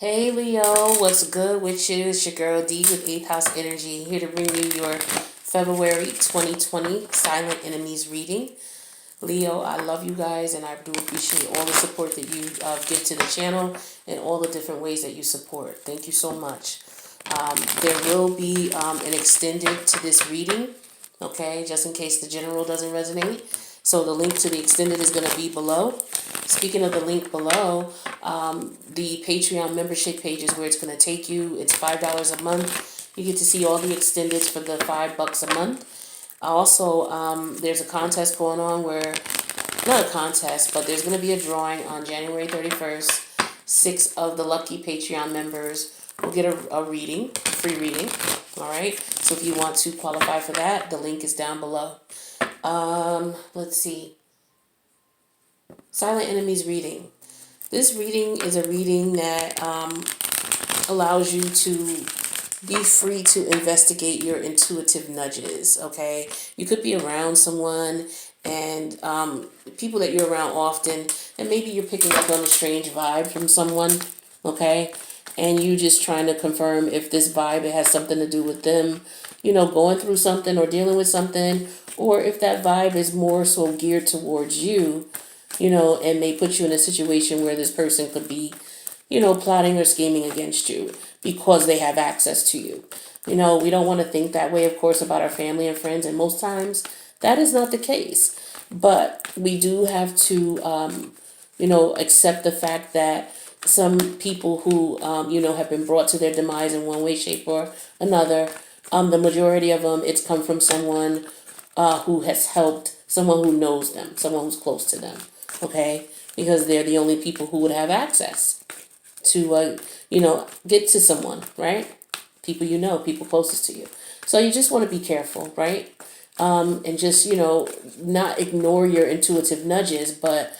Hey Leo, what's good with you? It's your girl D with 8th House Energy, here to bring you your February 2020 Silent Enemies reading. Leo, I love you guys and I do appreciate all the support that you give to the channel and all the different ways that you support. Thank you so much. There will be an extended to this reading, okay, just in case the general doesn't resonate. So the link to the extended is going to be below. Speaking of the link below, the Patreon membership page is where it's going to take you. It's $5 a month. You get to see all the extendeds for the $5 a month. Also, there's a contest going on where, not a contest, but there's going to be a drawing on January 31st. 6 of the lucky Patreon members will get a reading, a free reading. All right. So if you want to qualify for that, the link is down below. Let's see. Silent Enemies reading. This reading is a reading that allows you to be free to investigate your intuitive nudges, okay? You could be around someone and people that you're around often, and maybe you're picking up on a strange vibe from someone, okay? And you just trying to confirm if this vibe has something to do with them, going through something or dealing with something, or if that vibe is more so geared towards you, and may put you in a situation where this person could be, plotting or scheming against you because they have access to you. We don't want to think that way, of course, about our family and friends, and most times that is not the case. But we do have to, accept the fact that some people who, have been brought to their demise in one way, shape, or another, the majority of them, it's come from someone who has helped, someone who knows them, someone who's close to them, okay? Because they're the only people who would have access to, get to someone, right? People people closest to you. So you just want to be careful, right? And just, not ignore your intuitive nudges, but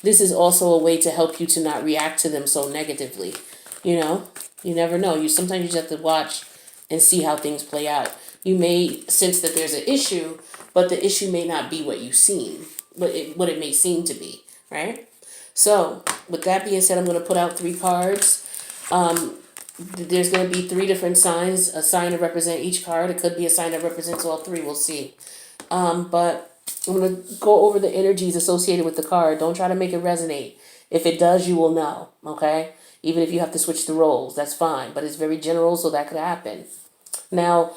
this is also a way to help you to not react to them so negatively. You never know. Sometimes you just have to watch and see how things play out. You may sense that there's an issue, but the issue may not be what you seem, what it may seem to be, right? So, with that being said, I'm going to put out 3 cards. There's going to be 3 different signs, a sign to represent each card. It could be a sign that represents all 3. We'll see. But I'm going to go over the energies associated with the card. Don't try to make it resonate. If it does, you will know, okay? Even if you have to switch the roles, that's fine. But it's very general, so that could happen. Now,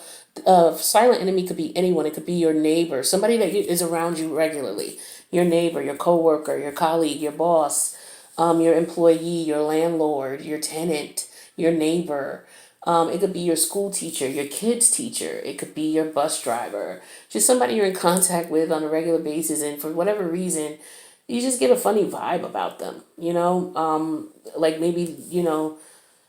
silent enemy could be anyone. It could be your neighbor, somebody that is around you regularly. Your neighbor, your coworker, your colleague, your boss, your employee, your landlord, your tenant, your neighbor. It could be your school teacher, your kid's teacher. It could be your bus driver. Just somebody you're in contact with on a regular basis, and for whatever reason, you just get a funny vibe about them. Like maybe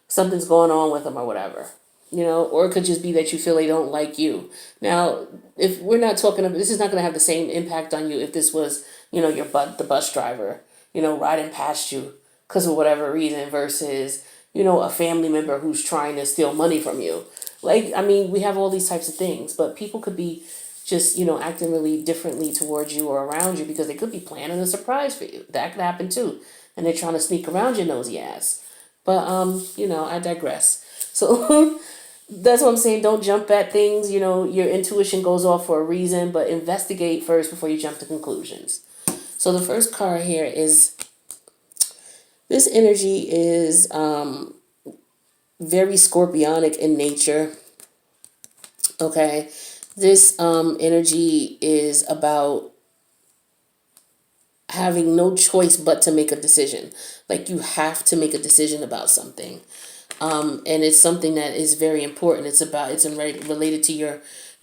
something's going on with them or whatever. Or it could just be that you feel they don't like you. Now, if we're not talking about, this is not going to have the same impact on you if this was, the bus driver, riding past you because of whatever reason versus, a family member who's trying to steal money from you. Like, I mean, we have all these types of things, but people could be just, acting really differently towards you or around you because they could be planning a surprise for you. That could happen too. And they're trying to sneak around your nosy ass. But, I digress. So that's what I'm saying. Don't jump at things. Your intuition goes off for a reason, but investigate first before you jump to conclusions. So the first card here is, this energy is very scorpionic in nature. Okay. This energy is about having no choice but to make a decision. Like, you have to make a decision about something. And it's something that is very important. It's related to your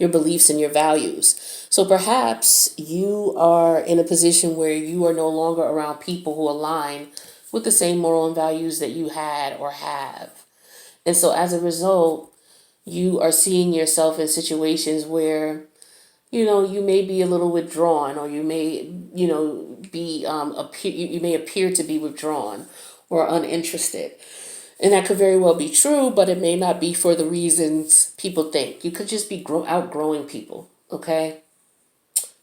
beliefs and your values. So perhaps you are in a position where you are no longer around people who align with the same moral and values that you had or have. And so as a result, you are seeing yourself in situations where, you may be a little withdrawn, or you may, be, you may appear to be withdrawn or uninterested. And that could very well be true, but it may not be for the reasons people think. You could just be outgrowing people, okay?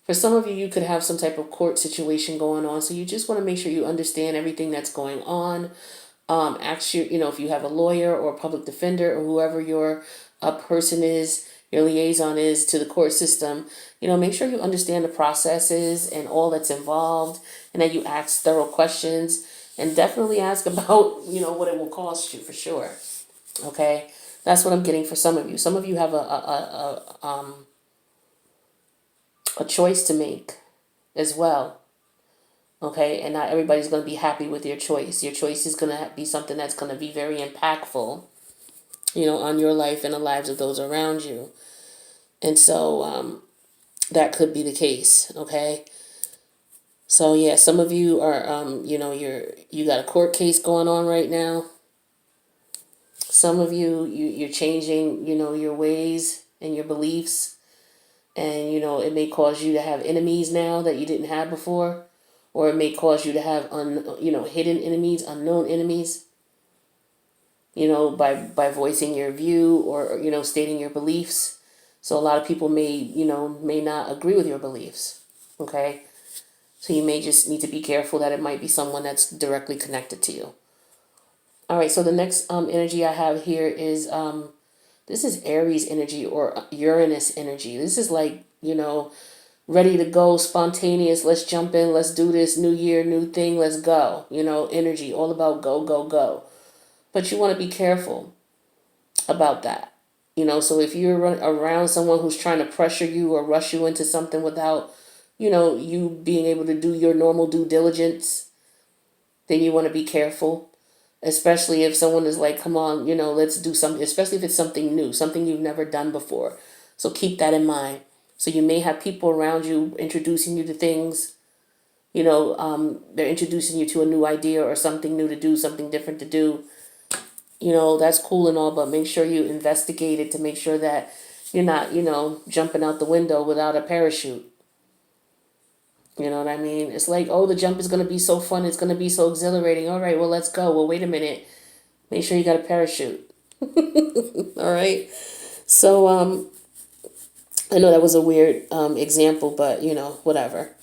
For some of you, you could have some type of court situation going on, so you just want to make sure you understand everything that's going on. Ask you, if you have a lawyer or a public defender or whoever your person is, your liaison is to the court system, make sure you understand the processes and all that's involved, and that you ask thorough questions, and definitely ask about, what it will cost you for sure. Okay, that's what I'm getting for some of you. Some of you have a choice to make as well. Okay, and not everybody's going to be happy with your choice. Your choice is going to be something that's going to be very impactful, on your life and the lives of those around you. And so that could be the case. Okay. So yeah, some of you are, you got a court case going on right now. Some of you're changing, your ways and your beliefs, and it may cause you to have enemies now that you didn't have before, or it may cause you to have hidden enemies, unknown enemies. By voicing your view, or stating your beliefs. So a lot of people may not agree with your beliefs. Okay, so you may just need to be careful that it might be someone that's directly connected to you. All right, so the next energy I have here is this is Aries energy or Uranus energy. This is like, ready to go, spontaneous, let's jump in, let's do this, new year, new thing, let's go. Energy, all about go, go, go. But you want to be careful about that. So if you're around someone who's trying to pressure you or rush you into something without, you being able to do your normal due diligence, then you want to be careful. Especially if someone is like, come on, let's do something, especially if it's something new, something you've never done before. So keep that in mind. So you may have people around you introducing you to things, they're introducing you to a new idea or something new to do, something different to do. That's cool and all, but make sure you investigate it to make sure that you're not, jumping out the window without a parachute. You know what I mean? It's like, oh, the jump is going to be so fun. It's going to be so exhilarating. All right, well, let's go. Well, wait a minute. Make sure you got a parachute. All right. So, I know that was a weird example, but, whatever.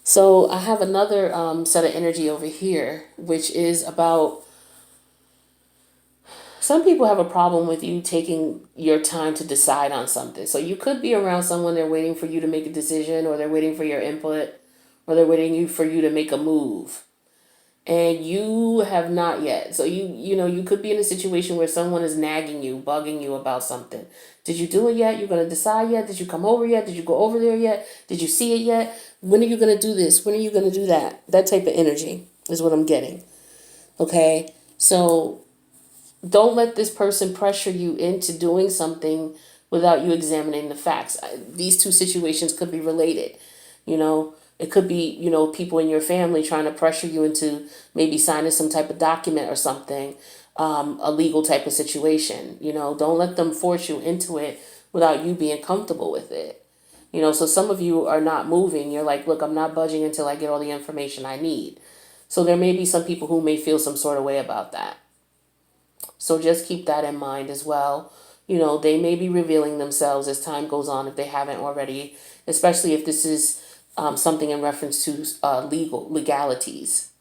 So I have another set of energy over here, which is about some people have a problem with you taking your time to decide on something. So you could be around someone, they're waiting for you to make a decision, or they're waiting for your input, or they're waiting for you to make a move. And you have not yet. So you could be in a situation where someone is nagging you, bugging you about something. Did you do it yet? You're going to decide yet? Did you come over yet? Did you go over there yet? Did you see it yet? When are you going to do this? When are you going to do that? That type of energy is what I'm getting. Okay? So don't let this person pressure you into doing something without you examining the facts. These two situations could be related. It could be, people in your family trying to pressure you into maybe signing some type of document or something, a legal type of situation. Don't let them force you into it without you being comfortable with it. So some of you are not moving. You're like, look, I'm not budging until I get all the information I need. So there may be some people who may feel some sort of way about that. So just keep that in mind as well. They may be revealing themselves as time goes on if they haven't already, especially if this is something in reference to legalities.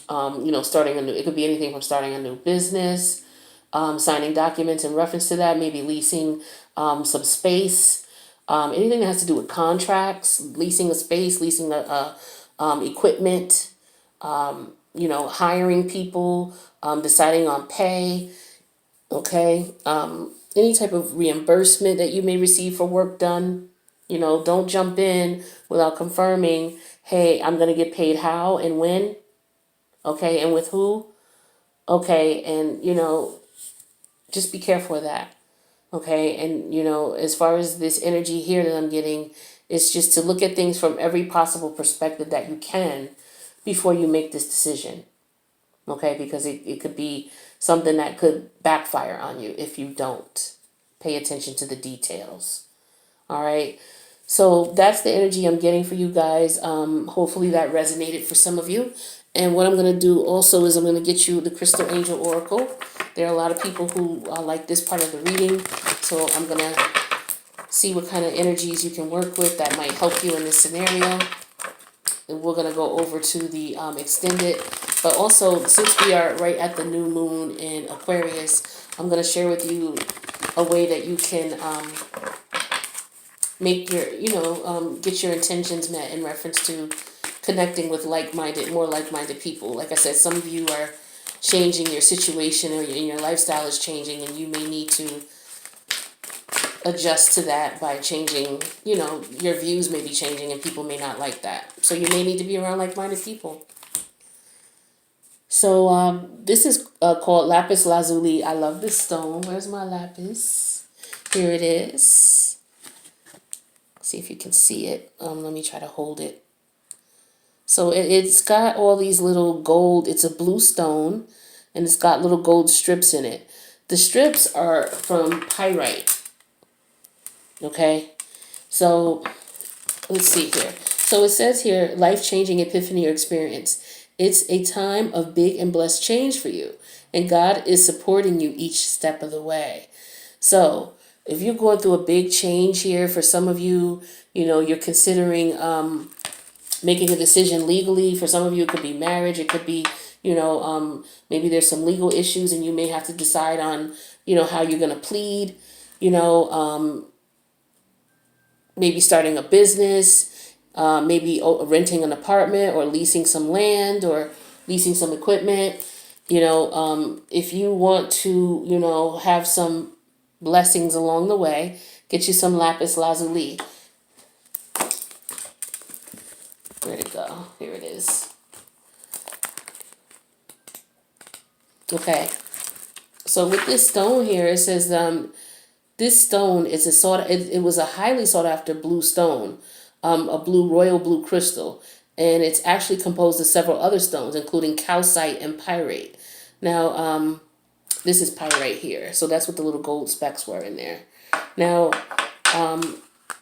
Starting a new, it could be anything from starting a new business, signing documents in reference to that, maybe leasing some space, anything that has to do with contracts, leasing a space, leasing equipment, hiring people, deciding on pay, okay, any type of reimbursement that you may receive for work done. Don't jump in without confirming, hey, I'm going to get paid how and when, okay, and with who, okay, and, just be careful of that, okay, and, as far as this energy here that I'm getting, it's just to look at things from every possible perspective that you can before you make this decision. Okay, because it could be something that could backfire on you if you don't pay attention to the details. All right. So that's the energy I'm getting for you guys. Hopefully that resonated for some of you. And what I'm going to do also is I'm going to get you the Crystal Angel Oracle. There are a lot of people who like this part of the reading. So I'm going to see what kind of energies you can work with that might help you in this scenario. And we're going to go over to the extended. But also, since we are right at the new moon in Aquarius, I'm going to share with you a way that you can make your, get your intentions met in reference to connecting with more like-minded people. Like I said, some of you are changing your situation, or your lifestyle is changing, and you may need to adjust to that by changing, your views may be changing, and people may not like that. So you may need to be around like-minded people. So this is called lapis lazuli. I love this stone. Where's my lapis? Here it is. See if you can see it. Let me try to hold it. So it's got all these little gold. It's a blue stone, and it's got little gold strips in it. The strips are from pyrite. Okay, so let's see here. So it says here, life-changing epiphany or experience. It's a time of big and blessed change for you, and God is supporting you each step of the way. So if you're going through a big change here, for some of you, you're considering making a decision legally. For some of you, it could be marriage. It could be, maybe there's some legal issues, and you may have to decide on, how you're going to plead, maybe starting a business, maybe renting an apartment, or leasing some land, or leasing some equipment. If you want to, have some blessings along the way, get you some lapis lazuli. Where'd it go? Here it is. Okay. So with this stone here, it says this stone is it was a highly sought after blue stone, a royal blue crystal, and it's actually composed of several other stones, including calcite and pyrite. Now, this is pyrite here, so that's what the little gold specks were in there. Now,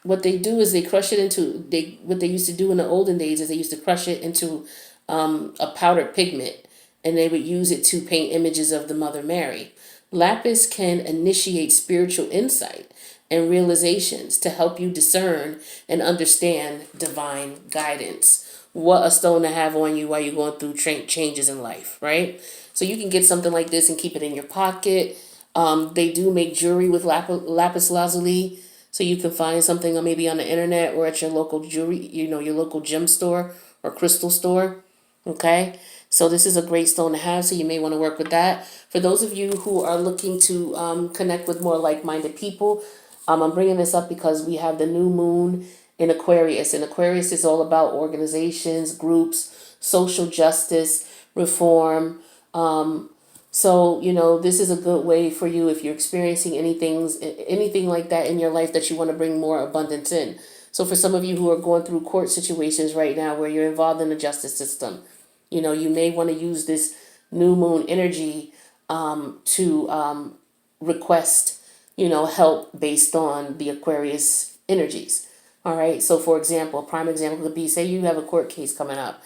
what they do is they crush it into what they used to do in the olden days is they used to crush it into a powdered pigment, and they would use it to paint images of the Mother Mary. Lapis can initiate spiritual insight and realizations to help you discern and understand divine guidance. What a stone to have on you while you're going through changes in life, right? So you can get something like this and keep it in your pocket. They do make jewelry with lapis lazuli, so you can find something maybe on the internet or at your local jewelry, your local gem store or crystal store. Okay, so this is a great stone to have, so you may want to work with that. For those of you who are looking to connect with more like-minded people, I'm bringing this up because we have the new moon in Aquarius, and Aquarius is all about organizations, groups, social justice, reform. So, this is a good way for you if you're experiencing anything like that in your life that you want to bring more abundance in. So for some of you who are going through court situations right now where you're involved in the justice system, you may want to use this new moon energy to request, help based on the Aquarius energies. All right. So for example, a prime example could be, say you have a court case coming up,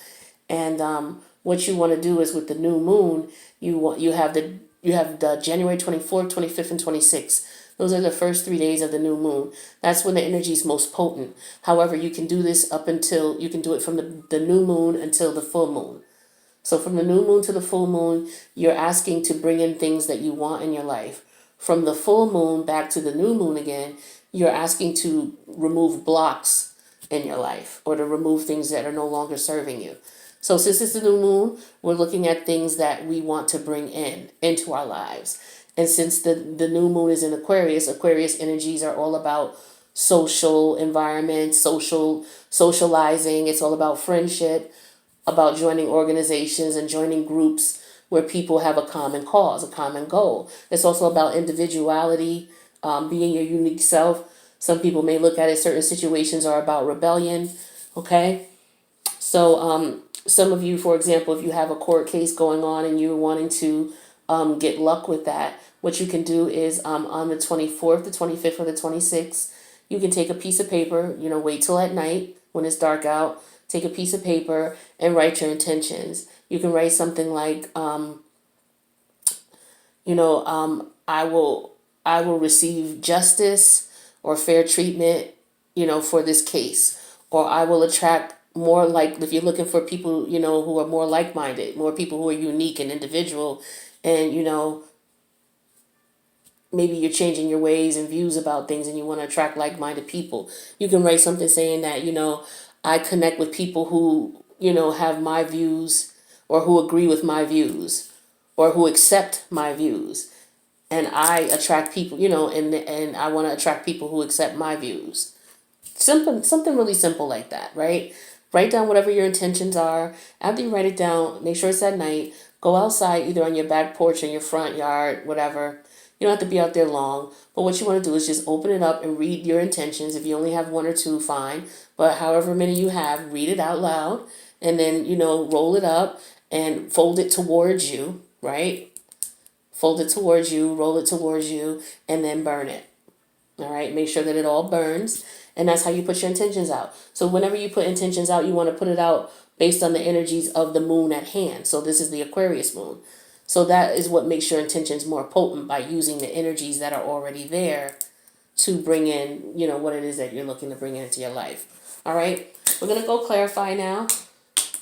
and what you want to do is with the new moon, you have the January 24th, 25th, and 26th. Those are the first 3 days of the new moon. That's when the energy is most potent. However, you can do this you can do it from the new moon until the full moon. So from the new moon to the full moon, you're asking to bring in things that you want in your life. From the full moon back to the new moon again, you're asking to remove blocks in your life, or to remove things that are no longer serving you. So since it's the new moon, we're looking at things that we want to bring into our lives. And since the new moon is in Aquarius energies are all about social environment, socializing. It's all about friendship, about joining organizations and joining groups where people have a common cause, a common goal. It's also about individuality, being your unique self. Some people may look at it, certain situations are about rebellion, okay? So some of you, for example, if you have a court case going on and you're wanting to get luck with that, what you can do is on the 24th, the 25th, or the 26th, you can take a piece of paper, wait till at night when it's dark out, take a piece of paper and write your intentions. You can write something like, I will receive justice or fair treatment, for this case, or I will attract more like, if you're looking for people, you know, who are more like-minded, more people who are unique and individual, and, you know, maybe you're changing your ways and views about things and you want to attract like-minded people, you can write something saying that, you know, I connect with people who, you know, have my views, or who agree with my views, or who accept my views. And I attract people, you know, and I want to attract people who accept my views. Something really simple like that, right? Write down whatever your intentions are. After you write it down, make sure it's at night. Go outside, either on your back porch or your front yard, whatever. You don't have to be out there long. But what you want to do is just open it up and read your intentions. If you only have one or two, fine. But however many you have, read it out loud. And then, you know, roll it up and fold it towards you, right? Fold it towards you, roll it towards you, and then burn it. All right, make sure that it all burns, and that's how you put your intentions out. So whenever you put intentions out, you want to put it out based on the energies of the moon at hand. So this is the Aquarius moon. So that is what makes your intentions more potent, by using the energies that are already there to bring in, you know, what it is that you're looking to bring into your life. All right, we're going to go clarify now.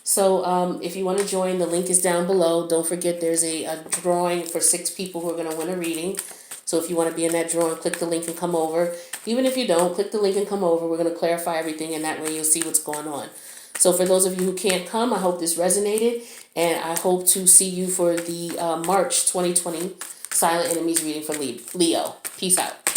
So if you want to join, the link is down below. Don't forget there's a drawing for 6 people who are going to win a reading. So if you want to be in that drawing, click the link and come over. Even if you don't, click the link and come over. We're going to clarify everything, and that way you'll see what's going on. So for those of you who can't come, I hope this resonated, and I hope to see you for the March 2020 Silent Enemies reading for Leo. Peace out.